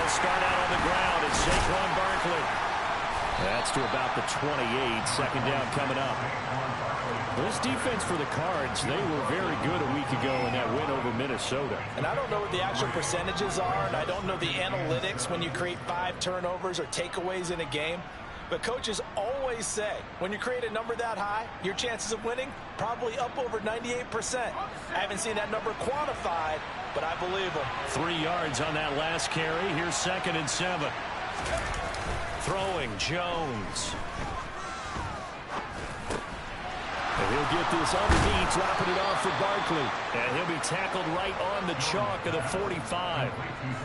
They'll start out on the ground. It's Saquon Barkley. That's to about the 28. Second down coming up. This defense for the Cards, they were very good a week ago in that win over Minnesota. And I don't know what the actual percentages are, and I don't know the analytics when you create 5 turnovers or takeaways in a game. But coaches always say, when you create a number that high, your chances of winning probably up over 98%. I haven't seen that number quantified, but I believe them. 3 yards on that last carry. Here's 2nd and 7. Throwing Jones. And he'll get this underneath, dropping it off for Barkley. And he'll be tackled right on the chalk of the 45.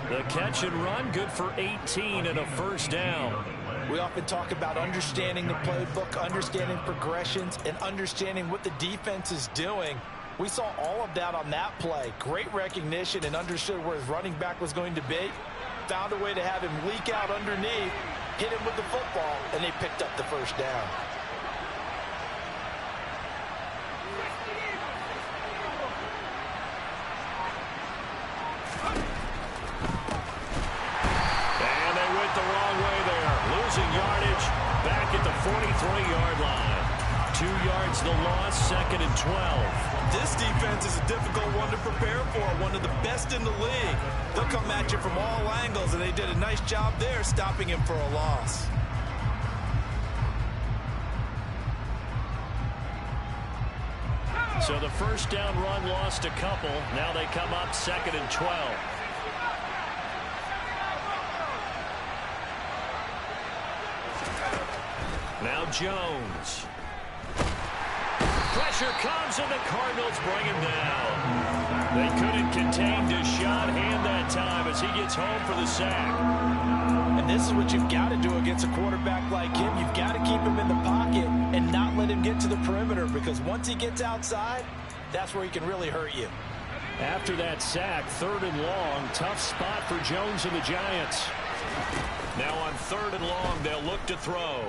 The catch and run, good for 18 and a first down. We often talk about understanding the playbook, understanding progressions, and understanding what the defense is doing. We saw all of that on that play. Great recognition and understood where his running back was going to be. Found a way to have him leak out underneath, hit him with the football, and they picked up the first down. And they went the wrong way there. Losing yardage back at the 43-yard line. 2 yards the loss, 2nd and 12. This defense is a difficult one to prepare for, one of the best in the league. They'll come at you from all angles, and they did a nice job there stopping him for a loss. So the first down run lost a couple. Now they come up 2nd and 12. Now Jones. Pressure comes, and the Cardinals bring him down. They couldn't contain Deshaun Hand that time as he gets home for the sack. And this is what you've got to do against a quarterback like him. You've got to keep him in the pocket and not let him get to the perimeter, because once he gets outside, that's where he can really hurt you. After that sack, 3rd and long, tough spot for Jones and the Giants. Now on 3rd and long, they'll look to throw.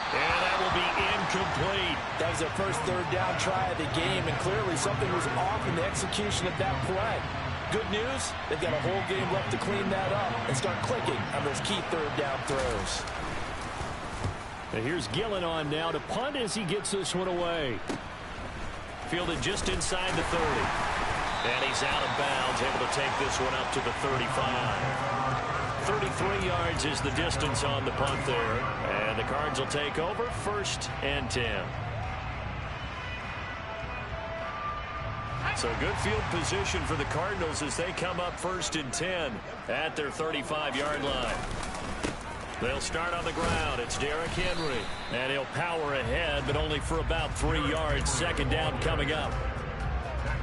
And that will be incomplete. That was their first 3rd down try of the game, and clearly something was off in the execution of that play. Good news, they've got a whole game left to clean that up and start clicking on those key 3rd down throws. And here's Gillen on now to punt as he gets this one away. Fielded just inside the 30. And he's out of bounds, able to take this one up to the 35. 33 yards is the distance on the punt there. And the Cards will take over 1st and 10. So good field position for the Cardinals as they come up 1st and 10 at their 35-yard line. They'll start on the ground. It's Derrick Henry. And he'll power ahead, but only for about 3 yards. 2nd down coming up.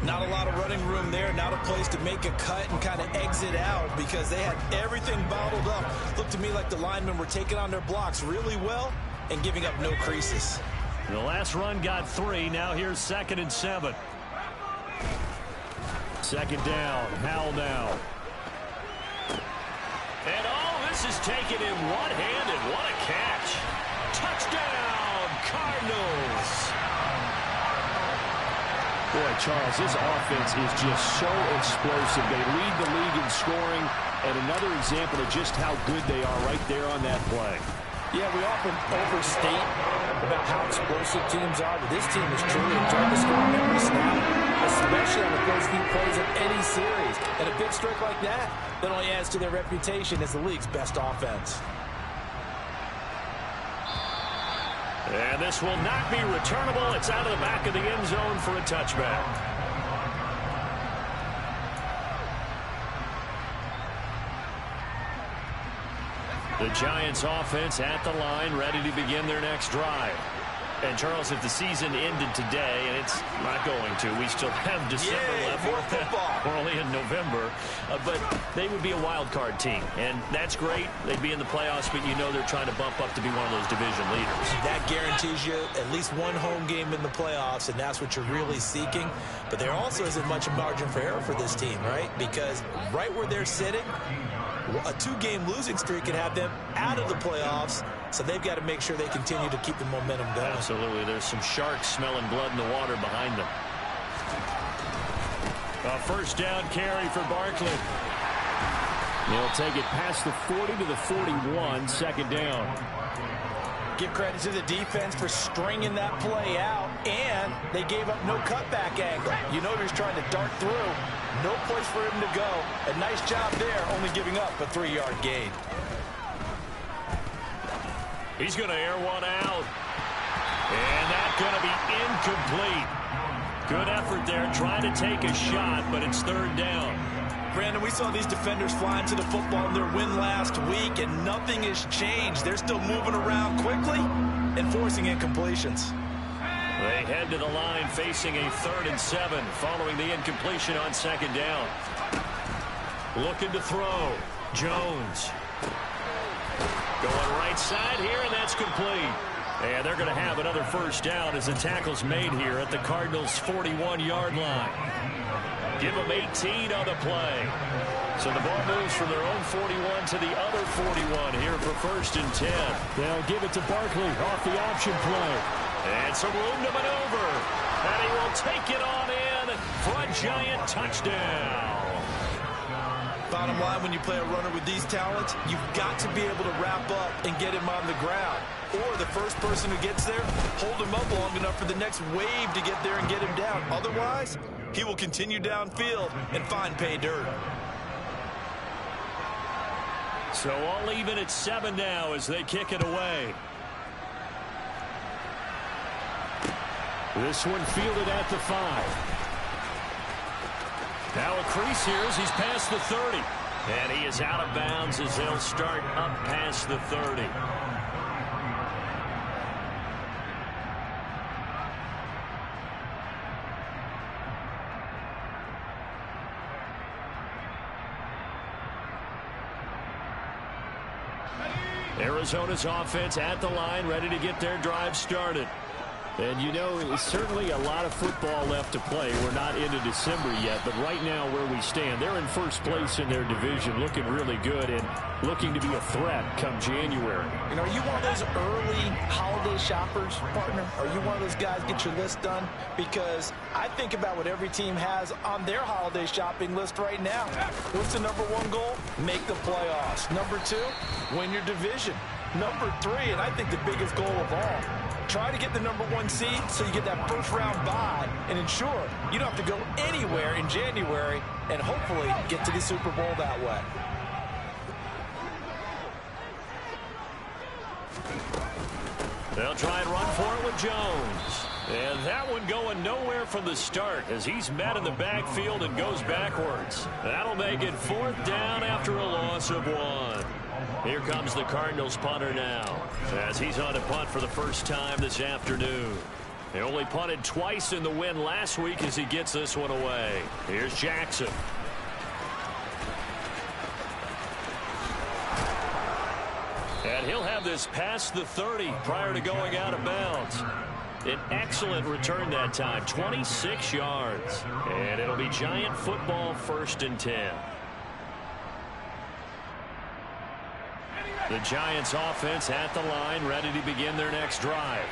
Not a lot of running room there, not a place to make a cut and kind of exit out, because they had everything bottled up. Looked to me like the linemen were taking on their blocks really well and giving up no creases. The last run got 3. Now here's 2nd and 7. 2nd down. Howell now. And this is taken in one-handed. What a catch. Touchdown, Cardinals. Boy, Charles, this offense is just so explosive. They lead the league in scoring, and another example of just how good they are right there on that play. Yeah, we often overstate about how explosive teams are, but this team is truly a drug to score on every snap, especially on the first few plays of any series. And a big streak like that only adds to their reputation as the league's best offense. And this will not be returnable. It's out of the back of the end zone for a touchback. The Giants offense at the line, ready to begin their next drive. And, Charles, if the season ended today, and it's not going to, we still have December left. More football. We're only in November. But they would be a wild card team. And that's great. They'd be in the playoffs, but you know they're trying to bump up to be one of those division leaders. That guarantees you at least one home game in the playoffs, and that's what you're really seeking. But there also isn't much margin for error for this team, right? Because right where they're sitting, a 2-game losing streak could have them out of the playoffs, so they've got to make sure they continue to keep the momentum going. Absolutely. There's some sharks smelling blood in the water behind them. A 1st down carry for Barkley. They'll take it past the 40 to the 41, second down. Give credit to the defense for stringing that play out, and they gave up no cutback angle. You know he was trying to dart through. No place for him to go. A nice job there, only giving up a 3-yard gain. He's going to air one out. And that's going to be incomplete. Good effort there, trying to take a shot, but it's third down. Brandon, we saw these defenders flying to the football in their win last week, and nothing has changed. They're still moving around quickly and forcing incompletions. They head to the line facing a 3rd and 7 following the incompletion on second down. Looking to throw. Jones. Going right side here, and that's complete. And they're going to have another first down as the tackle's made here at the Cardinals' 41-yard line. Give them 18 on the play. So the ball moves from their own 41 to the other 41 here for 1st and 10. They'll give it to Barkley off the option play. And some room to maneuver. And he will take it on in for a giant touchdown. Bottom line, when you play a runner with these talents, you've got to be able to wrap up and get him on the ground. Or the first person who gets there, hold him up long enough for the next wave to get there and get him down. Otherwise, he will continue downfield and find pay dirt. So all even at 7 now as they kick it away. This one fielded at the 5. Now a crease here as he's past the 30. And he is out of bounds as they'll start up past the 30. Arizona's offense at the line, ready to get their drive started. And you know, it's certainly a lot of football left to play. We're not into December yet, but right now where we stand, they're in first place in their division, looking really good and looking to be a threat come January. You know, are you one of those early holiday shoppers, partner? Are you one of those guys get your list done? Because I think about what every team has on their holiday shopping list right now. What's the #1 goal? Make the playoffs. #2, win your division. #3, and I think the biggest goal of all, try to get the #1 seed so you get that first-round bye and ensure you don't have to go anywhere in January and hopefully get to the Super Bowl that way. They'll try and run for it with Jones. And that one going nowhere from the start as he's met in the backfield and goes backwards. That'll make it 4th down after a loss of 1. Here comes the Cardinals punter now as he's on to punt for the first time this afternoon. They only punted twice in the win last week as he gets this one away. Here's Jackson. And he'll have this past the 30 prior to going out of bounds. An excellent return that time, 26 yards. And it'll be Giant football 1st and 10. The Giants offense at the line, ready to begin their next drive.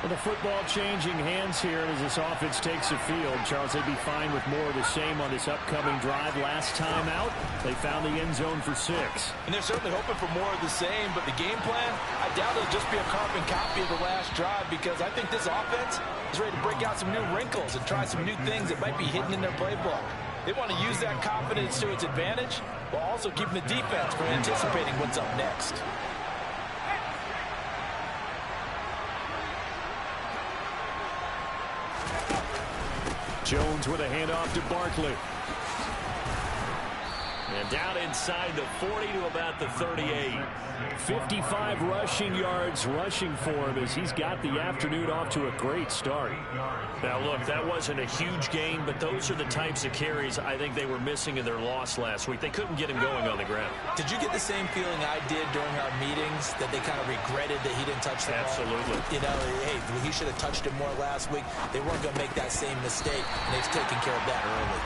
Well, the football changing hands here as this offense takes the field. Charles, they'd be fine with more of the same on this upcoming drive. Last time out, they found the end zone for 6. And they're certainly hoping for more of the same, but the game plan, I doubt it'll just be a carbon copy of the last drive because I think this offense is ready to break out some new wrinkles and try some new things that might be hidden in their playbook. They want to use that confidence to its advantage while also keeping the defense from anticipating what's up next. Jones with a handoff to Barkley. And down inside the 40 to about the 38. 55 rushing yards rushing for him as he's got the afternoon off to a great start. Now, look, that wasn't a huge gain, but those are the types of carries I think they were missing in their loss last week. They couldn't get him going on the ground. Did you get the same feeling I did during our meetings, that they kind of regretted that he didn't touch the ball? Absolutely. You know, hey, he should have touched it more last week. They weren't going to make that same mistake, and they've taken care of that early.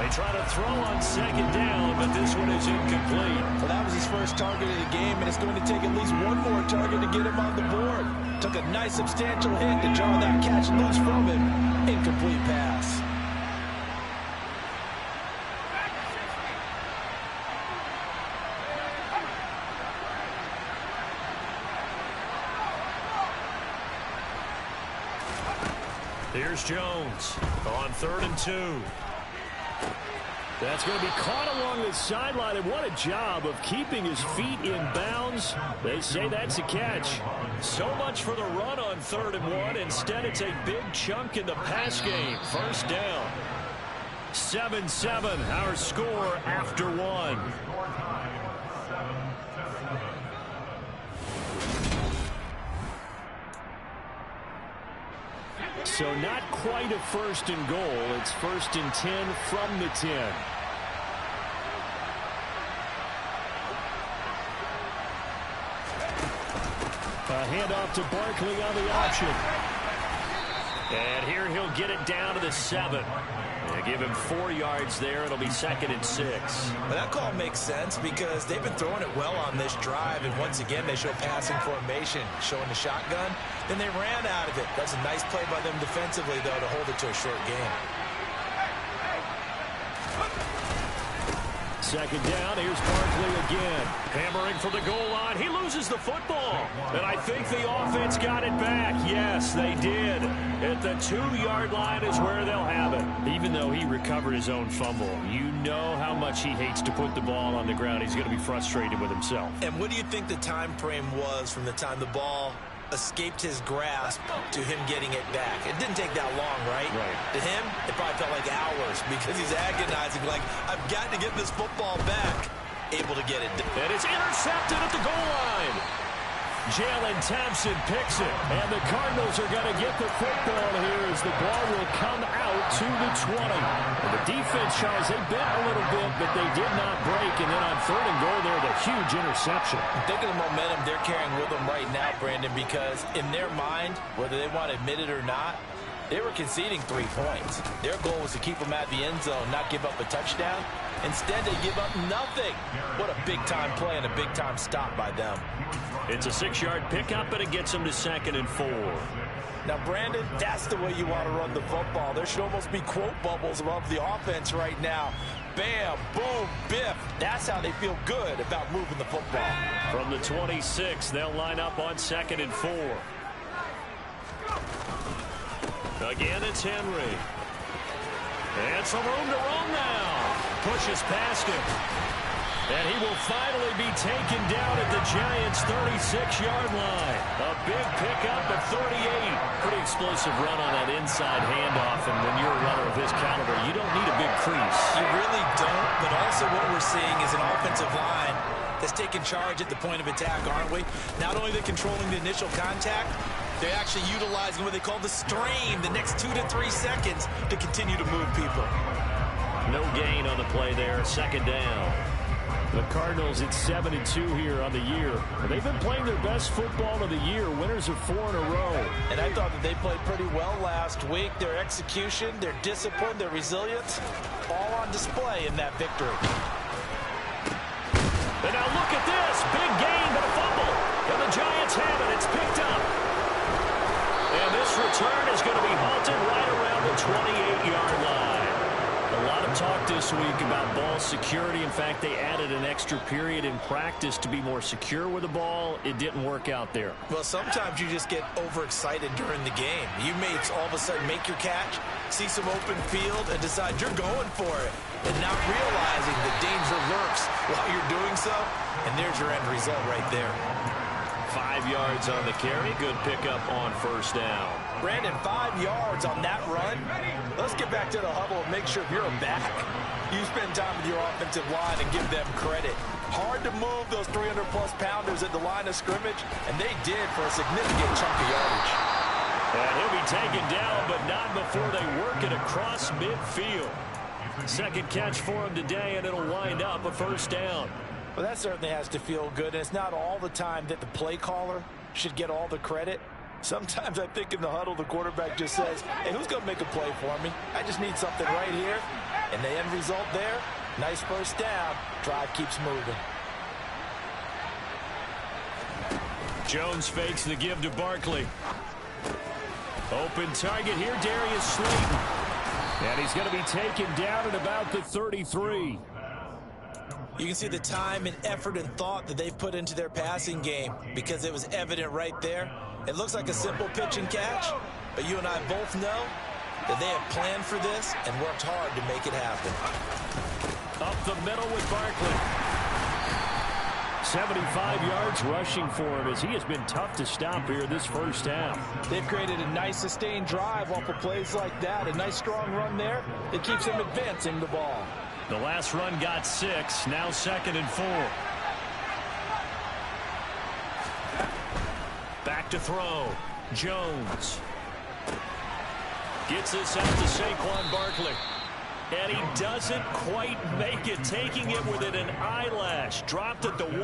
They try to throw on 2nd down, but this one is incomplete. Well, that was his first target of the game, and it's going to take at least one more target to get him on the board. Took a nice substantial hit to draw that catch loose from him. Incomplete pass. Here's Jones on 3rd and 2. That's going to be caught along the sideline, and what a job of keeping his feet in bounds. They say that's a catch. So much for the run on 3rd and 1. Instead, it's a big chunk in the pass game. First down. 7-7, our score after 1. So not quite a 1st and goal. It's 1st and 10 from the 10. A handoff to Barkley on the option. And here he'll get it down to the 7. They give him 4 yards there. It'll be 2nd and 6. Well, that call makes sense because they've been throwing it well on this drive, and once again they show passing formation, showing the shotgun. Then they ran out of it. That's a nice play by them defensively, though, to hold it to a short game. 2nd down. Here's Barkley again. Hammering for the goal line. He loses the football. And I think the offense got it back. Yes, they did. At the 2-yard line is where they'll have it. Even though he recovered his own fumble, you know how much he hates to put the ball on the ground. He's going to be frustrated with himself. And what do you think the time frame was from the time the ball escaped his grasp to him getting it back? It didn't take that long, right? Right. To him, it probably felt like hours because he's agonizing, like, I've got to get this football back. Able to get it. And it's intercepted at the goal line. Jalen Thompson picks it, and the Cardinals are going to get the football here as the ball will come out to the 20. And the defense, Charles, they bit a little bit, but they did not break. And then on 3rd and goal there, the huge interception. Think of the momentum they're carrying with them right now, Brandon, because in their mind, whether they want to admit it or not, they were conceding 3 points. Their goal was to keep them at the end zone, not give up a touchdown. Instead, they give up nothing. What a big-time play and a big-time stop by them. It's a 6-yard pickup, and it gets them to 2nd and 4. Now, Brandon, that's the way you want to run the football. There should almost be quote bubbles above the offense right now. Bam, boom, biff. That's how they feel good about moving the football. From the 26, they'll line up on 2nd and 4. Again, it's Henry. And some room to run now. Pushes past him. And he will finally be taken down at the Giants' 36-yard line. A big pickup at 38. Pretty explosive run on that inside handoff. And when you're a runner of this caliber, you don't need a big crease. You really don't. But also what we're seeing is an offensive line that's taking charge at the point of attack, aren't we? Not only are they controlling the initial contact, they're actually utilizing what they call the strain, the next 2 to 3 seconds, to continue to move people. No gain on the play there. 2nd down. The Cardinals at 7-2 here on the year. They've been playing their best football of the year. Winners of 4 in a row. And I thought that they played pretty well last week. Their execution, their discipline, their resilience, all on display in that victory. And now look at this. Big gain, but a fumble. And the Giants have it. It's picked up. And this return is going to be halted right around the 28-yard line. A lot of talk this week about ball security. In fact, they added an extra period in practice to be more secure with the ball. It didn't work out there. Well, sometimes you just get overexcited during the game. You may all of a sudden make your catch, see some open field, and decide you're going for it, and not realizing the danger lurks while you're doing so. And there's your end result right there. 5 yards on the carry. Good pickup on 1st down. Brandon, 5 yards on that run. Let's get back to the huddle and make sure you're back. You spend time with your offensive line and give them credit. Hard to move those 300-plus pounders at the line of scrimmage, and they did for a significant chunk of yardage. And he'll be taken down, but not before they work it across midfield. 2nd catch for him today, and it'll wind up a 1st down. Well, that certainly has to feel good. And it's not all the time that the play caller should get all the credit. Sometimes I think in the huddle, the quarterback just says, hey, who's going to make a play for me? I just need something right here. And the end result there, nice 1st down. Drive keeps moving. Jones fakes the give to Barkley. Open target here, Darius Slayton. And he's going to be taken down at about the 33. You can see the time and effort and thought that they've put into their passing game because it was evident right there. It looks like a simple pitch and catch, but you and I both know that they have planned for this and worked hard to make it happen. Up the middle with Barkley. 75 yards rushing for him as he has been tough to stop here this first half. They've created a nice sustained drive off of plays like that. A nice strong run there that keeps them advancing the ball. The last run got 6. Now 2nd and 4. Back to throw. Jones. Gets this out to Saquon Barkley. And he doesn't quite make it, taking it within an eyelash. Dropped it to 1.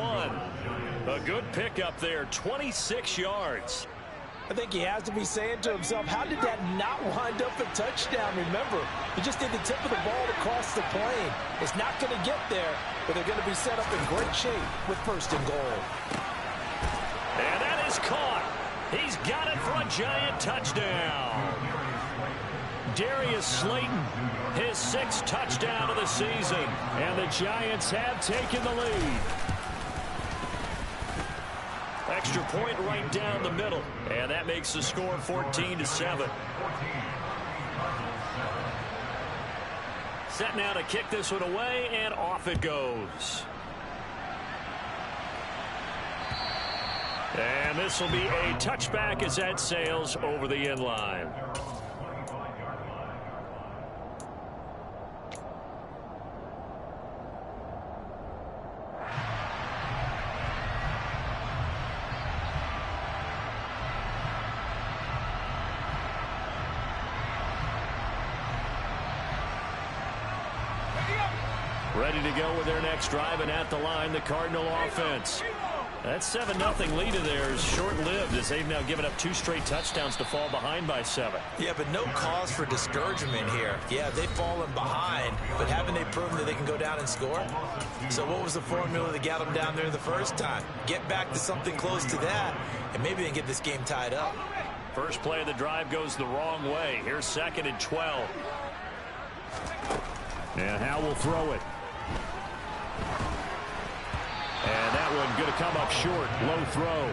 A good pickup there, 26 yards. I think he has to be saying to himself, how did that not wind up a touchdown? Remember, he just did the tip of the ball across the plane. It's not going to get there, but they're going to be set up in great shape with 1st and goal. And that is caught. He's got it for a giant touchdown. Darius Slayton, his 6th touchdown of the season. And the Giants have taken the lead. Extra point right down the middle. And that makes the score 14-7. Set now to kick this one away, and off it goes. And this will be a touchback as that sails over the end line. Ready to go with their next drive, and at the line, the Cardinal offense. That 7-0 lead of theirs short-lived as they've now given up 2 straight touchdowns to fall behind by 7. Yeah, but no cause for discouragement here. Yeah, they've fallen behind, but haven't they proven that they can go down and score? So what was the formula that got them down there the first time? Get back to something close to that, and maybe they can get this game tied up. First play of the drive goes the wrong way. Here's 2nd and 12. And Howe will throw it. And that one going to come up short. Low throw.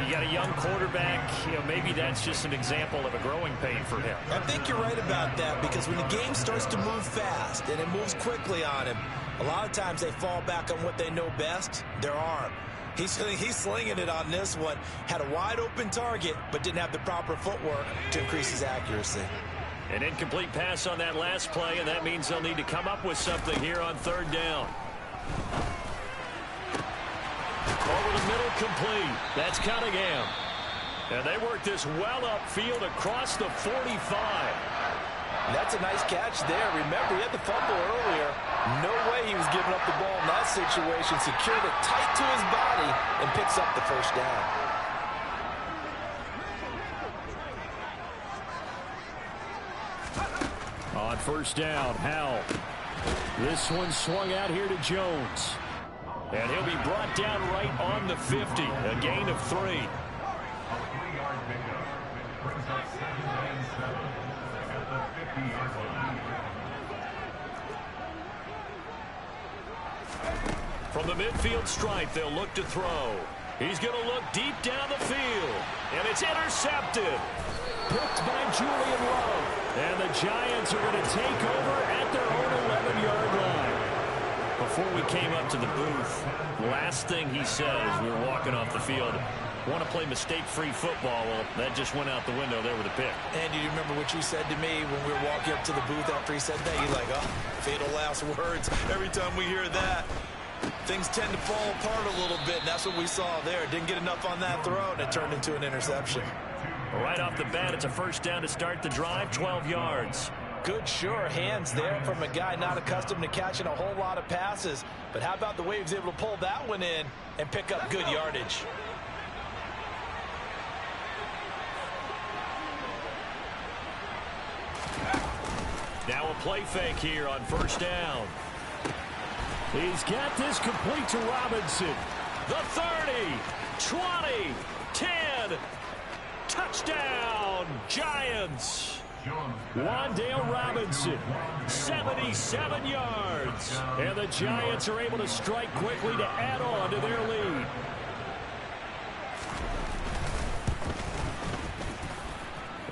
You got a young quarterback. Maybe that's just an example of a growing pain for him. I think you're right about that, because when the game starts to move fast and it moves quickly on him, a lot of times they fall back on what they know best, their arm. He's slinging it on this one. Had a wide open target, but didn't have the proper footwork to increase his accuracy. An incomplete pass on that last play, and that means they'll need to come up with something here on 3rd down. Over the middle, complete. That's Cunningham. And they work this well upfield across the 45. That's a nice catch there. Remember, he had the fumble earlier. No way he was giving up the ball in that situation. Secured it tight to his body and picks up the 1st down. On 1st down, Howell. This one swung out here to Jones. And he'll be brought down right on the 50. A gain of 3. From the midfield stripe, they'll look to throw. He's going to look deep down the field. And it's intercepted. Picked by Julian Love. And the Giants are going to take over at their own 11-yard line. Before we came up to the booth, last thing he said as we were walking off the field, want to play mistake-free football. Well, that just went out the window there with a pick. And do you remember what you said to me when we were walking up to the booth after he said that? You're like, oh, fatal last words. Every time we hear that, things tend to fall apart a little bit, and that's what we saw there. Didn't get enough on that throw, and it turned into an interception. Right off the bat, it's a 1st down to start the drive, 12 yards. Good, sure hands there from a guy not accustomed to catching a whole lot of passes. But how about the way he was able to pull that one in and pick up good yardage? Now a play fake here on 1st down. He's got this complete to Robinson. The 30, 20, 10. Touchdown, Giants. Wan'Dale Robinson, 77 yards. And the Giants are able to strike quickly to add on to their lead.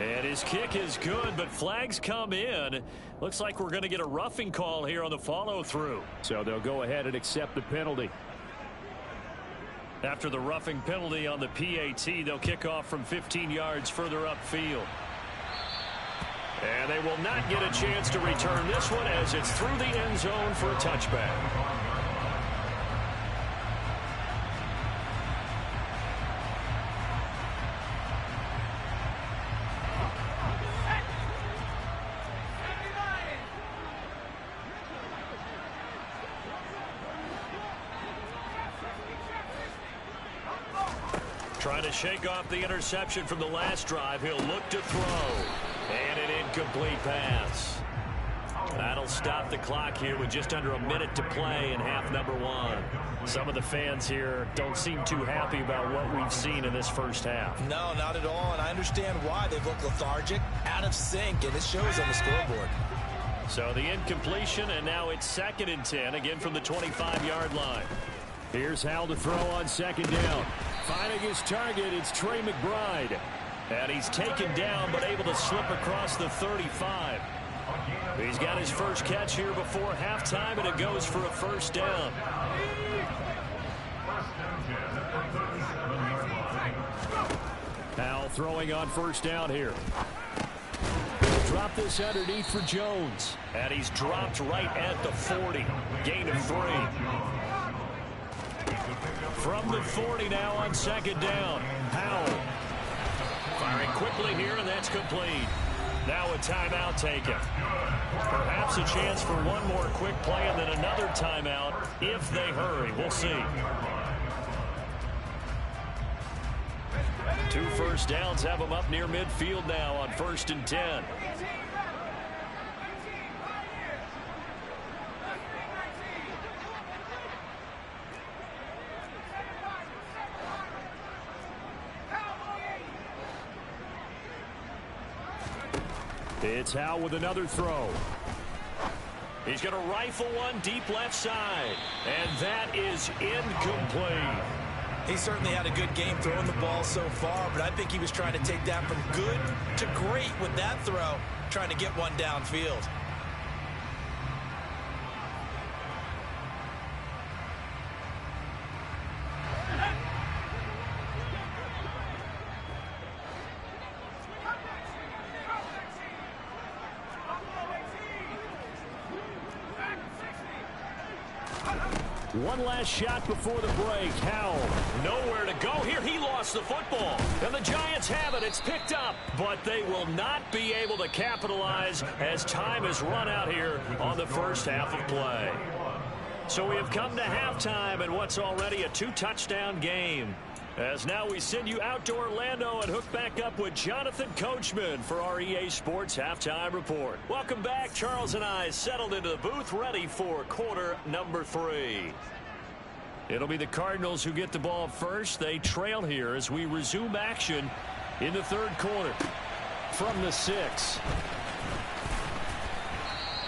And his kick is good, but flags come in. Looks like we're going to get a roughing call here on the follow-through. So they'll go ahead and accept the penalty. After the roughing penalty on the PAT, they'll kick off from 15 yards further upfield. And they will not get a chance to return this one as it's through the end zone for a touchback. Trying to shake off the interception from the last drive. He'll look to throw. And an incomplete pass. That'll stop the clock here with just under a minute to play in half number one. Some of the fans here don't seem too happy about what we've seen in this first half. No, not at all, and I understand why. They've looked lethargic, out of sync, and it shows on the scoreboard. So the incompletion, and now it's 2nd and 10, again from the 25-yard line. Here's Hal to throw on 2nd down. Finding his target, it's Trey McBride. And he's taken down, but able to slip across the 35. He's got his first catch here before halftime, and it goes for a first down. Hal throwing on first down here. He'll drop this underneath for Jones. And he's dropped right at the 40. Gain of 3. From the 40 now on 2nd down. Howell firing quickly here, and that's complete. Now a timeout taken. Perhaps a chance for one more quick play and then another timeout if they hurry. We'll see. 2 first downs have them up near midfield now on 1st and 10. It's Hal with another throw. He's going to rifle one deep left side. And that is incomplete. He certainly had a good game throwing the ball so far, but I think he was trying to take that from good to great with that throw, trying to get one downfield. One last shot before the break. Howell nowhere to go here. He lost the football. And the Giants have it. It's picked up. But they will not be able to capitalize as time has run out here on the first half of play. So we have come to halftime in what's already a 2-touchdown game. As now we send you out to Orlando and hook back up with Jonathan Coachman for our EA Sports Halftime Report. Welcome back. Charles and I settled into the booth ready for quarter number 3. It'll be the Cardinals who get the ball first. They trail here as we resume action in the 3rd quarter. From the 6.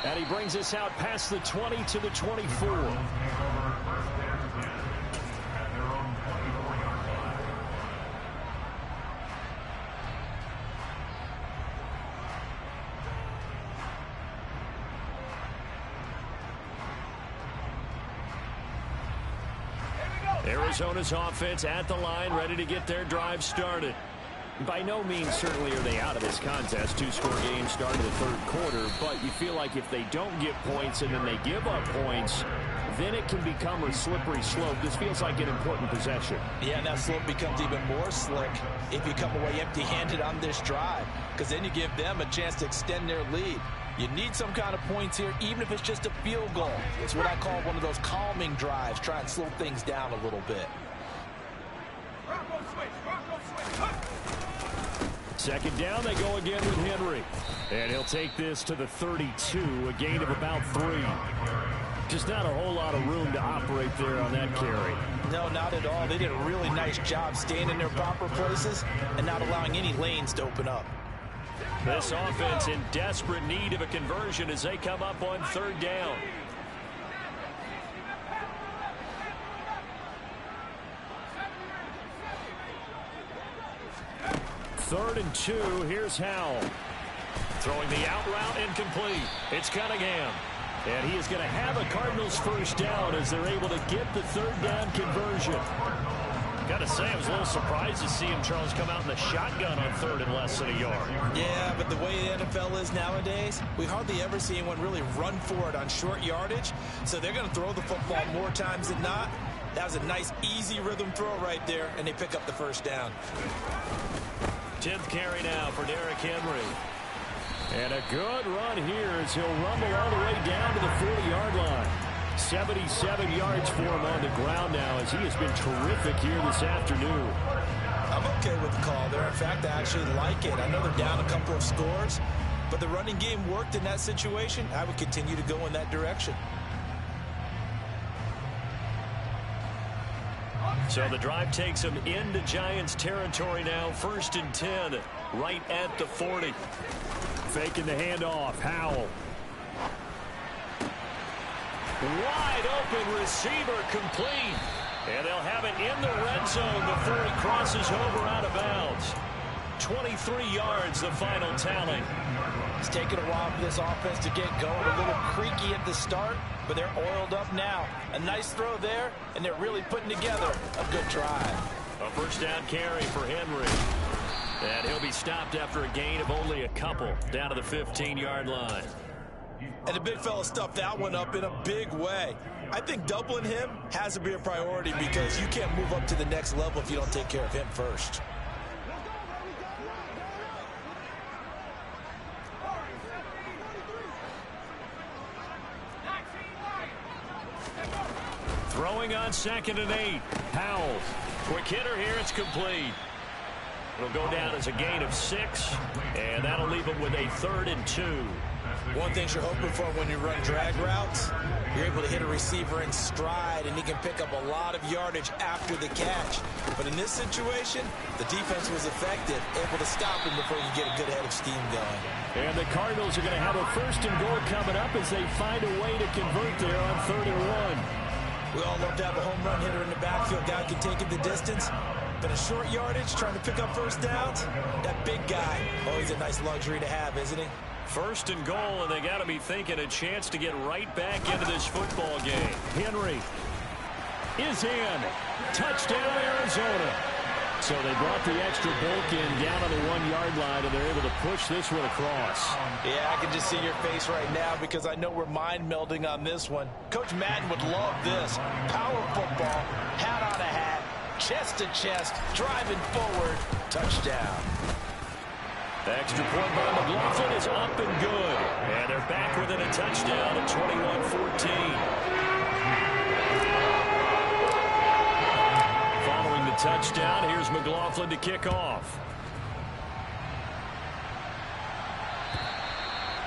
And he brings us out past the 20 to the 24. Arizona's offense at the line, ready to get their drive started. By no means certainly are they out of this contest. 2-score game start of the 3rd quarter, but you feel like if they don't get points and then they give up points, then it can become a slippery slope. This feels like an important possession. Yeah, and that slope becomes even more slick if you come away empty-handed on this drive, because then you give them a chance to extend their lead. You need some kind of points here, even if it's just a field goal. It's what I call one of those calming drives. Try and slow things down a little bit. 2nd down, they go again with Henry. And he'll take this to the 32, a gain of about 3. Just not a whole lot of room to operate there on that carry. No, not at all. They did a really nice job staying in their proper places and not allowing any lanes to open up. This offense in desperate need of a conversion as they come up on third down. Third and 2. Here's Howell. Throwing the out route incomplete. It's Cunningham. And he is going to have a Cardinals first down as they're able to get the third down conversion. Got to say, I was a little surprised to see him, Charles, come out in the shotgun on third and less than a yard. Yeah, but the way the NFL is nowadays, we hardly ever see anyone really run for it on short yardage. So they're going to throw the football more times than not. That was a nice, easy rhythm throw right there, and they pick up the first down. 10th carry now for Derrick Henry. And a good run here as he'll rumble all the way down to the 40-yard line. 77 yards for him on the ground now as he has been terrific here this afternoon. I'm okay with the call there. In fact, I actually like it. I know they're down a couple of scores, but the running game worked in that situation. I would continue to go in that direction. So the drive takes them into Giants territory now. 1st and 10, right at the 40. Faking the handoff. Howell. Wide open receiver complete. And they'll have it in the red zone before he crosses over out of bounds. 23 yards, the final tally. It's taken a while for this offense to get going. A little creaky at the start, but they're oiled up now. A nice throw there, and they're really putting together a good drive. A first down carry for Henry. And he'll be stopped after a gain of only a couple down to the 15-yard line. And the big fella stuffed that one up in a big way. I think doubling him has to be a priority because you can't move up to the next level if you don't take care of him first. Throwing on 2nd and 8. Howell. Quick hitter here. It's complete. It'll go down as a gain of 6, and that'll leave him with a 3rd and 2. One thing you're hoping for when you run drag routes, you're able to hit a receiver in stride, and he can pick up a lot of yardage after the catch. But in this situation, the defense was effective, able to stop him before you get a good head of steam going. And the Cardinals are going to have a 1st and goal coming up as they find a way to convert there on 3rd and 1. We all love to have a home run hitter in the backfield. Guy can take it the distance. But a short yardage, trying to pick up first downs, that big guy, always a nice luxury to have, isn't he? 1st and goal, and they got to be thinking a chance to get right back into this football game. Henry is in. Touchdown, Arizona. So they brought the extra bulk in down on the 1-yard line, and they're able to push this one across. Yeah, I can just see your face right now because I know we're mind melding on this one. Coach Madden would love this. Power football, hat on a hat, chest to chest, driving forward, touchdown. The extra point by McLaughlin is up and good. And they're back within a touchdown at 21-14. Following the touchdown, here's McLaughlin to kick off.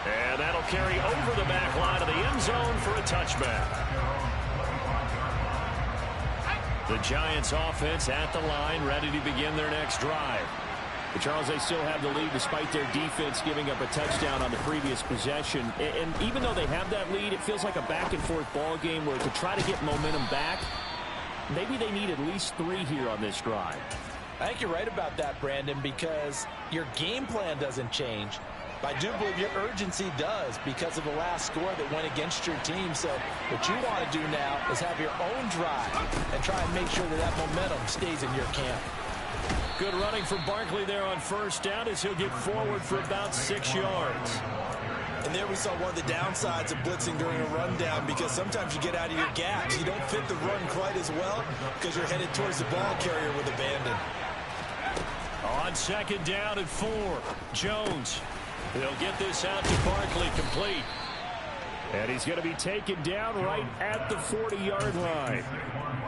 And that'll carry over the back line of the end zone for a touchback. The Giants offense at the line, ready to begin their next drive. But Charles, they still have the lead despite their defense giving up a touchdown on the previous possession. And even though they have that lead, it feels like a back-and-forth ball game where to try to get momentum back, maybe they need at least 3 here on this drive. I think you're right about that, Brandon, because your game plan doesn't change. I do believe your urgency does because of the last score that went against your team. So what you want to do now is have your own drive and try and make sure that that momentum stays in your camp. Good running for Barkley there on first down as he'll get forward for about 6 yards. And there we saw one of the downsides of blitzing during a rundown because sometimes you get out of your gaps. You don't fit the run quite as well because you're headed towards the ball carrier with abandon. On 2nd down and 4, Jones. He'll get this out to Barkley, complete. And he's going to be taken down right at the 40-yard line.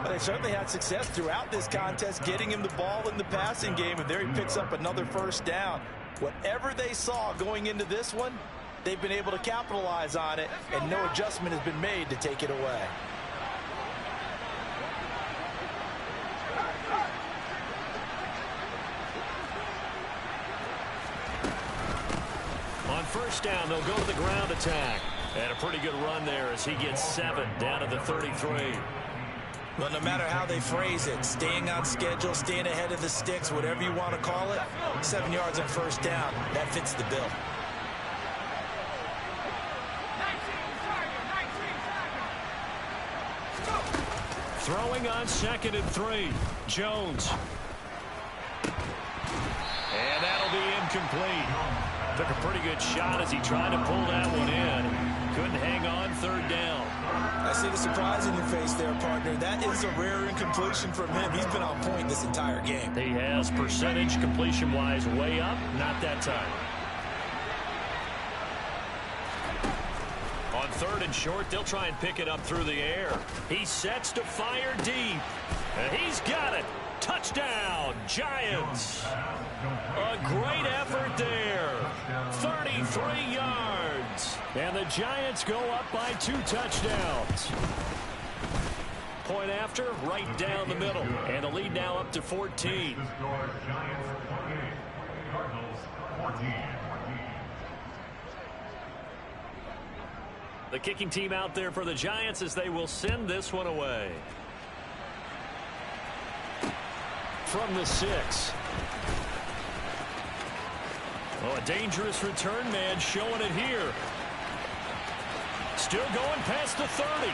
But they certainly had success throughout this contest, getting him the ball in the passing game, and there he picks up another first down. Whatever they saw going into this one, they've been able to capitalize on it, and no adjustment has been made to take it away. first down. They'll go to the ground attack. And a pretty good run there as he gets 7 down to the 33. Well, no matter how they phrase it, staying on schedule, staying ahead of the sticks, whatever you want to call it, 7 yards on first down, that fits the bill. Throwing on 2nd and 3. Jones. And that'll be incomplete. Took a pretty good shot as he tried to pull that one in. Couldn't hang on 3rd down. I see the surprise in your face there, partner. That is a rare incompletion from him. He's been on point this entire game. He has percentage completion-wise way up. Not that time. On 3rd and short, they'll try and pick it up through the air. He sets to fire deep. And he's got it. Touchdown, Giants. A great effort there. 33 yards. And the Giants go up by 2 touchdowns. Point after, right down the middle. And the lead now up to 14. The kicking team out there for the Giants as they will send this one away. From the 6. Oh, a dangerous return man showing it here. Still going past the 30.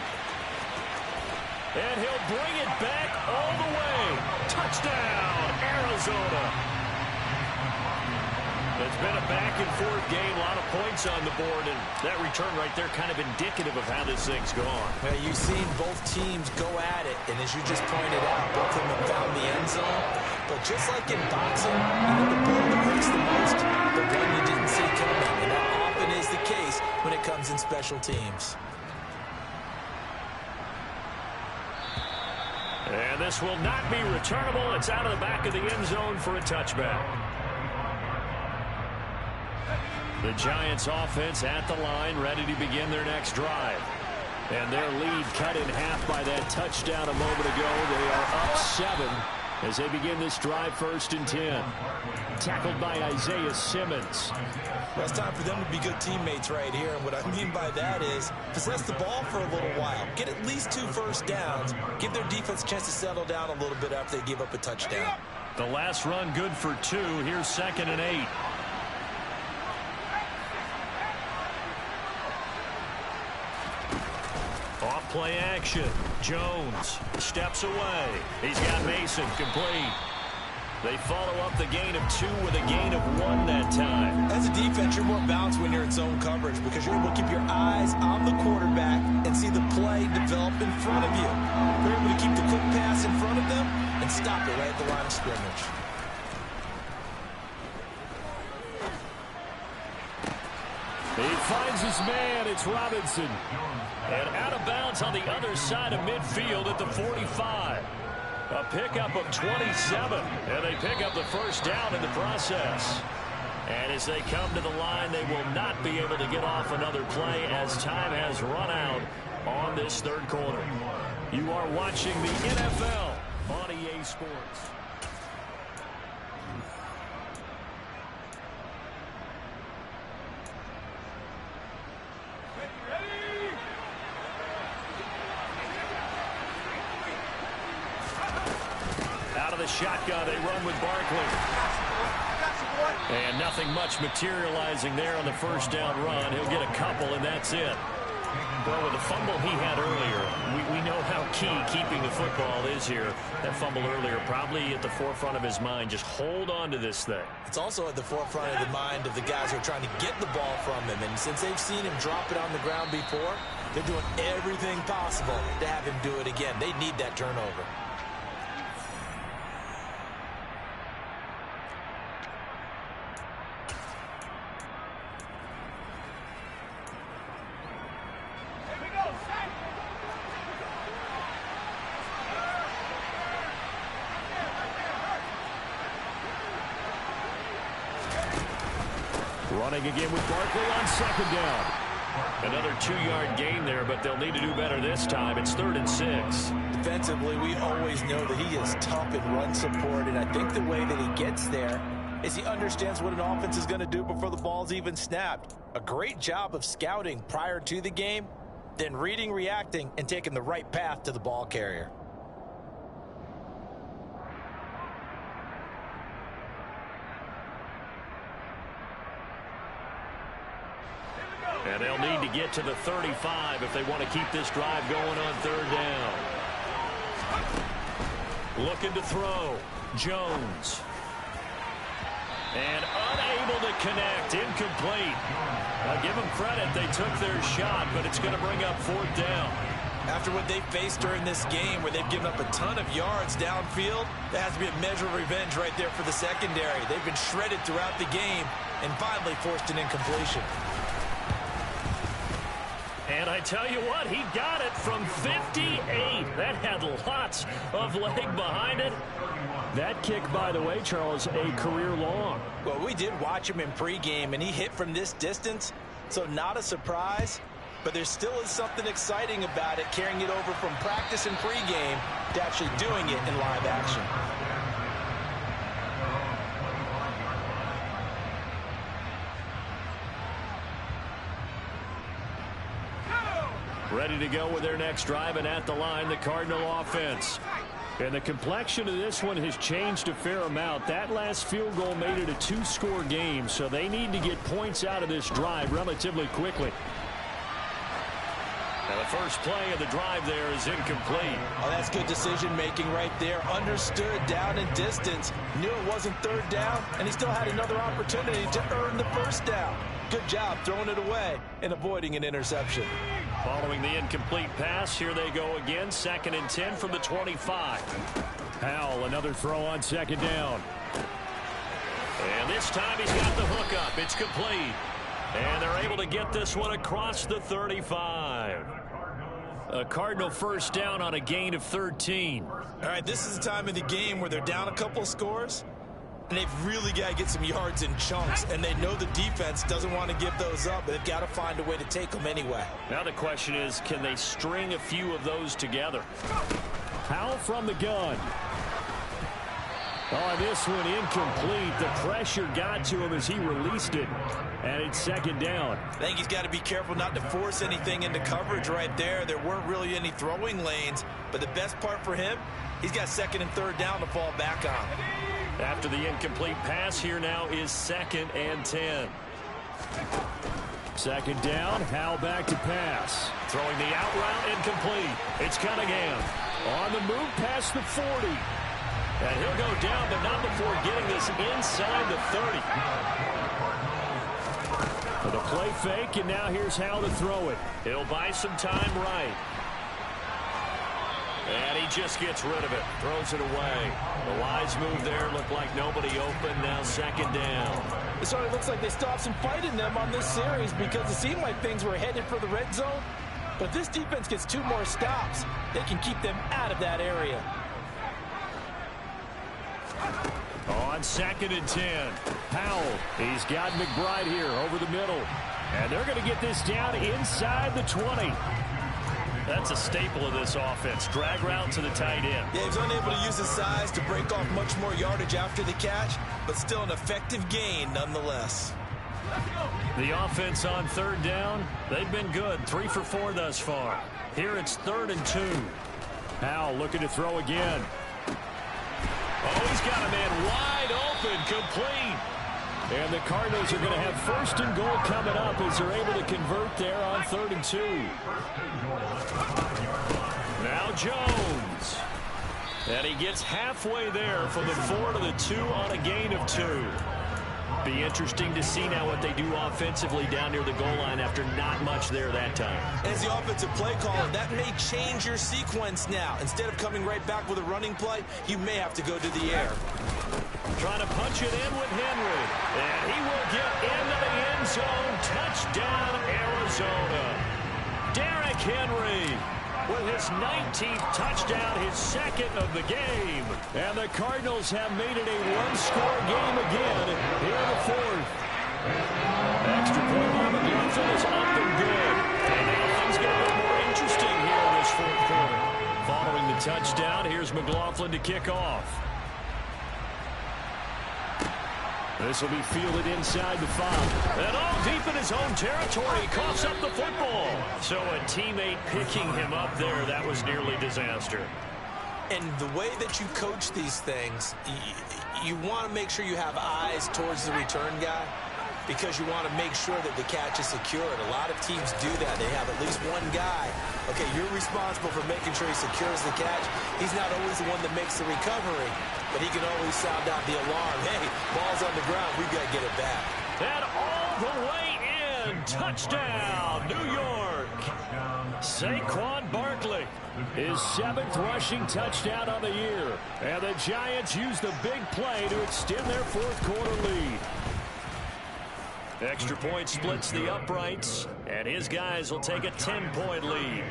And he'll bring it back all the way. Touchdown, Arizona. It's been a back-and-forth game, a lot of points on the board, and that return right there kind of indicative of how this thing's gone. Well, you've seen both teams go at it, and as you just pointed out, both of them have found the end zone. But just like in boxing, you know the ball that hurts the most, the one you didn't see coming, and that often is the case when it comes in special teams. And this will not be returnable. It's out of the back of the end zone for a touchback. The Giants offense at the line, ready to begin their next drive. And their lead cut in half by that touchdown a moment ago. They are up 7 as they begin this drive 1st and 10. Tackled by Isaiah Simmons. Well, it's time for them to be good teammates right here. And what I mean by that is possess the ball for a little while. Get at least 2 first downs. Give their defense a chance to settle down a little bit after they give up a touchdown. The last run good for 2. Here's 2nd and 8. Off play action. Jones steps away. He's got Mason complete. They follow up the gain of 2 with a gain of 1 that time. As a defense, you're more balanced when you're in zone coverage because you're able to keep your eyes on the quarterback and see the play develop in front of you. You're able to keep the quick pass in front of them and stop it right at the line of scrimmage. He finds his man. It's Robinson. And out of bounds on the other side of midfield at the 45. A pickup of 27. And they pick up the first down in the process. And as they come to the line, they will not be able to get off another play as time has run out on this 3rd quarter. You are watching the NFL on EA Sports. Out of the shotgun, they run with Barkley. And nothing much materializing there on the first down run. He'll get a couple, and that's it. Well, with the fumble he had earlier, we know how key keeping the football is here. That fumble earlier probably at the forefront of his mind. Just hold on to this thing. It's also at the forefront of the mind of the guys who are trying to get the ball from him. And since they've seen him drop it on the ground before, they're doing everything possible to have him do it again. They need that turnover. Running again with Barkley on 2nd down. Another 2-yard gain there, but they'll need to do better this time. It's 3rd and 6. Defensively, we always know that he is tough in run support, and I think the way that he gets there is he understands what an offense is going to do before the ball's even snapped. A great job of scouting prior to the game, then reading, reacting, and taking the right path to the ball carrier. And they'll need to get to the 35 if they want to keep this drive going on third down. Looking to throw. Jones. And unable to connect. Incomplete. I'll give them credit. They took their shot, but it's going to bring up fourth down. After what they faced during this game where they've given up a ton of yards downfield, there has to be a measure of revenge right there for the secondary. They've been shredded throughout the game and finally forced an incompletion. And I tell you what, he got it from 58. That had lots of leg behind it. That kick, by the way, Charles, a career long. Well, we did watch him in pregame, and he hit from this distance, so not a surprise. But there still is something exciting about it, carrying it over from practice and pregame to actually doing it in live action. Ready to go with their next drive, and at the line, the Cardinal offense. And the complexion of this one has changed a fair amount. That last field goal made it a two-score game, so they need to get points out of this drive relatively quickly. Now the first play of the drive there is incomplete. Oh, that's good decision-making right there. Understood down and distance. Knew it wasn't third down, and he still had another opportunity to earn the first down. Good job throwing it away and avoiding an interception. Following the incomplete pass, here they go again. 2nd and 10 from the 25. Howell, another throw on 2nd down. And this time he's got the hook up. It's complete. And they're able to get this one across the 35. A Cardinal first down on a gain of 13. All right, this is the time of the game where they're down a couple of scores, and they've really got to get some yards in chunks, and they know the defense doesn't want to give those up, but they've got to find a way to take them anyway. Now the question is, can they string a few of those together? Howell from the gun. Oh, this one incomplete. The pressure got to him as he released it, and it's 2nd down. I think he's got to be careful not to force anything into coverage right there. There weren't really any throwing lanes, but the best part for him, he's got 2nd and 3rd down to fall back on. After the incomplete pass, here now is 2nd and 10. 2nd down, Howell back to pass. Throwing the out route, incomplete. It's Cunningham. On the move past the 40. And he'll go down, but not before getting this inside the 30. For the play fake, and now here's Howell to throw it. He'll buy some time right. And he just gets rid of it. Throws it away. The wise move there. Looked like nobody open. Now 2nd down. It certainly looks like they still have some fight in them on this series because it seemed like things were headed for the red zone. But this defense gets 2 more stops. They can keep them out of that area. On 2nd and 10. Howell. He's got McBride here over the middle. And they're going to get this down inside the 20. That's a staple of this offense. Drag route to the tight end. Yeah, he's unable to use his size to break off much more yardage after the catch, but still an effective gain nonetheless. The offense on 3rd down, they've been good. 3 for 4 thus far. Here it's 3rd and 2. Howell looking to throw again. Oh, he's got a man wide open, complete. And the Cardinals are going to have 1st and goal coming up as they're able to convert there on 3rd and 2. Now Jones. And he gets halfway there from the 4 to the 2 on a gain of 2. Be interesting to see now what they do offensively down near the goal line after not much there that time. As the offensive play caller, that may change your sequence now. Instead of coming right back with a running play, you may have to go to the air. Trying to punch it in with Henry. And he will get into the end zone. Touchdown, Arizona. Derrick Henry with his 19th touchdown, his 2nd of the game. And the Cardinals have made it a 1-score game again here in the 4th. Extra point by McLaughlin is up and good. And now things get a bit more interesting here in this 4th quarter. Following the touchdown, here's McLaughlin to kick off. This will be fielded inside the 5. And all deep in his own territory, he coughs up the football. So a teammate picking him up there, that was nearly disaster. And the way that you coach these things, you want to make sure you have eyes towards the return guy because you want to make sure that the catch is secured. A lot of teams do that. They have at least one guy. Okay, you're responsible for making sure he secures the catch. He's not always the one that makes the recovery, but he can always sound out the alarm. Hey, ball's on the ground. We've got to get it back. And all the way in. Touchdown, New York. Saquon Barkley, his 7th rushing touchdown on the year. And the Giants use the big play to extend their 4th quarter lead. Extra point splits the uprights, and his guys will take a 10-point lead.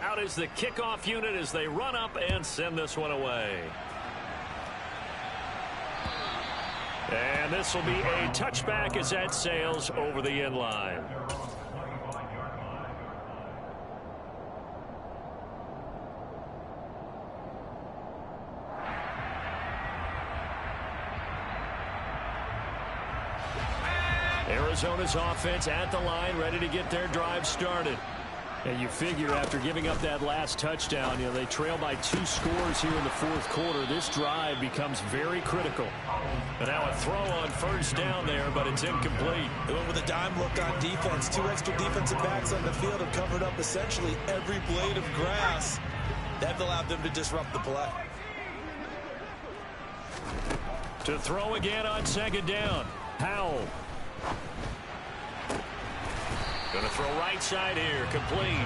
Out is the kickoff unit as they run up and send this one away. And this will be a touchback as that sails over the end line. Arizona's offense at the line, ready to get their drive started. And you figure after giving up that last touchdown, they trail by 2 scores here in the 4th quarter. This drive becomes very critical. And now a throw on first down there, but it's incomplete. They went with a dime look on defense. 2 extra defensive backs on the field have covered up essentially every blade of grass. That allowed them to disrupt the play. To throw again on 2nd down. Howell. Going to throw right side here, complete.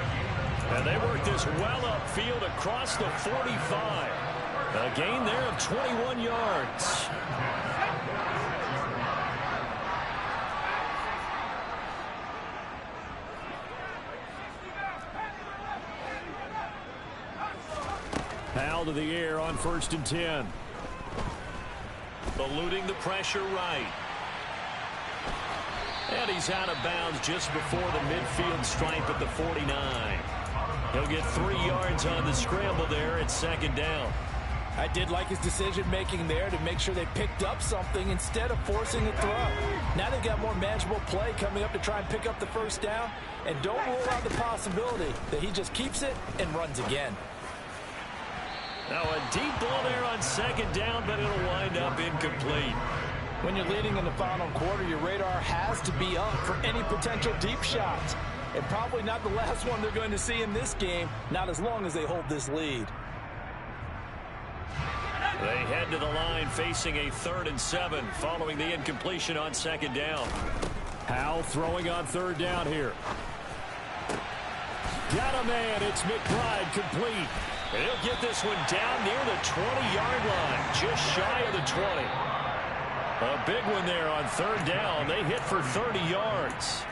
And they work this well upfield across the 45. A gain there of 21 yards. Howell to the air on 1st and 10. Eluding the pressure right. And he's out of bounds just before the midfield stripe at the 49. He'll get 3 yards on the scramble there at 2nd down. I did like his decision-making there to make sure they picked up something instead of forcing a throw. Now they've got more manageable play coming up to try and pick up the 1st down. And don't rule out the possibility that he just keeps it and runs again. Now a deep ball there on 2nd down, but it'll wind up incomplete. When you're leading in the final quarter, your radar has to be up for any potential deep shots. And probably not the last one they're going to see in this game, not as long as they hold this lead. They head to the line facing a 3rd and 7 following the incompletion on 2nd down. Howell throwing on 3rd down here. Got a man. It's McBride complete. And he'll get this one down near the 20-yard line, just shy of the 20. A big one there on 3rd down. They hit for 30 yards.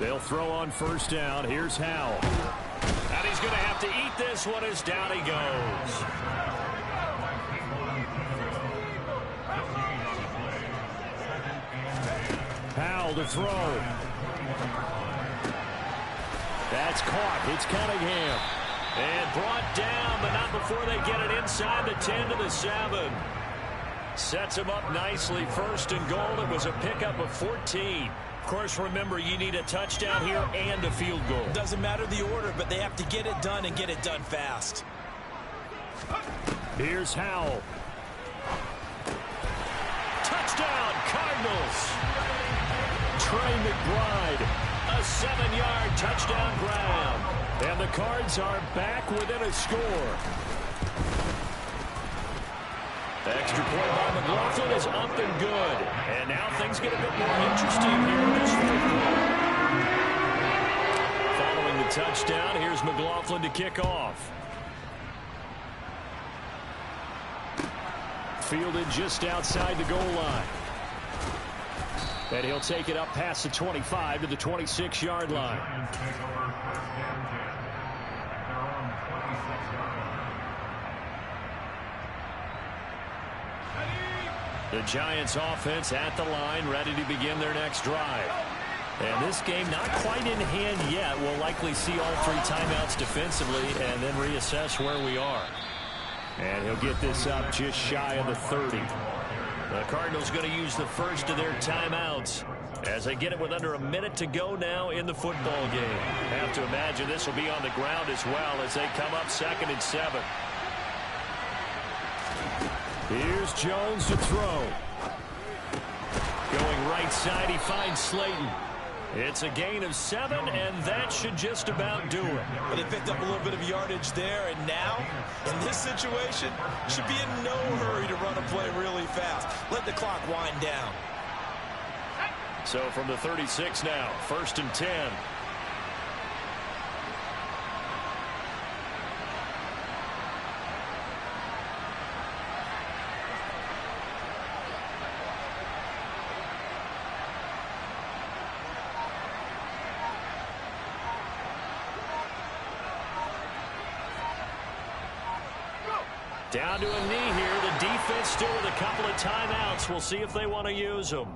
They'll throw on 1st down. Here's Howell. And he's going to have to eat this one as down he goes. Howell to throw. That's caught. It's Cunningham. And brought down, but not before they get it inside the 10 to the 7. Sets him up nicely. 1st and goal. It was a pickup of 14. Of course, remember, you need a touchdown here and a field goal. Doesn't matter the order, but they have to get it done and get it done fast. Here's Howell. Touchdown, Cardinals. Trey McBride. A 7-yard touchdown grab. And the Cards are back within a score. Extra point by McLaughlin is up and good. And now things get a bit more interesting here in this 4th quarter. Following the touchdown, here's McLaughlin to kick off. Fielded just outside the goal line. And he'll take it up past the 25 to the 26-yard line. The Giants offense at the line, ready to begin their next drive. And this game not quite in hand yet. We'll likely see all three timeouts defensively and then reassess where we are. And he'll get this up just shy of the 30. The Cardinals going to use the first of their timeouts as they get it with under a minute to go now in the football game. Have to imagine this will be on the ground as well as they come up 2nd and 7. Here's Jones to throw. Going right side, he finds Slayton. It's a gain of 7, and that should just about do it. But they picked up a little bit of yardage there, and now, in this situation, should be in no hurry to run a play really fast. Let the clock wind down. So from the 36 now, 1st and 10. Down to a knee here. The defense still with a couple of timeouts. We'll see if they want to use them.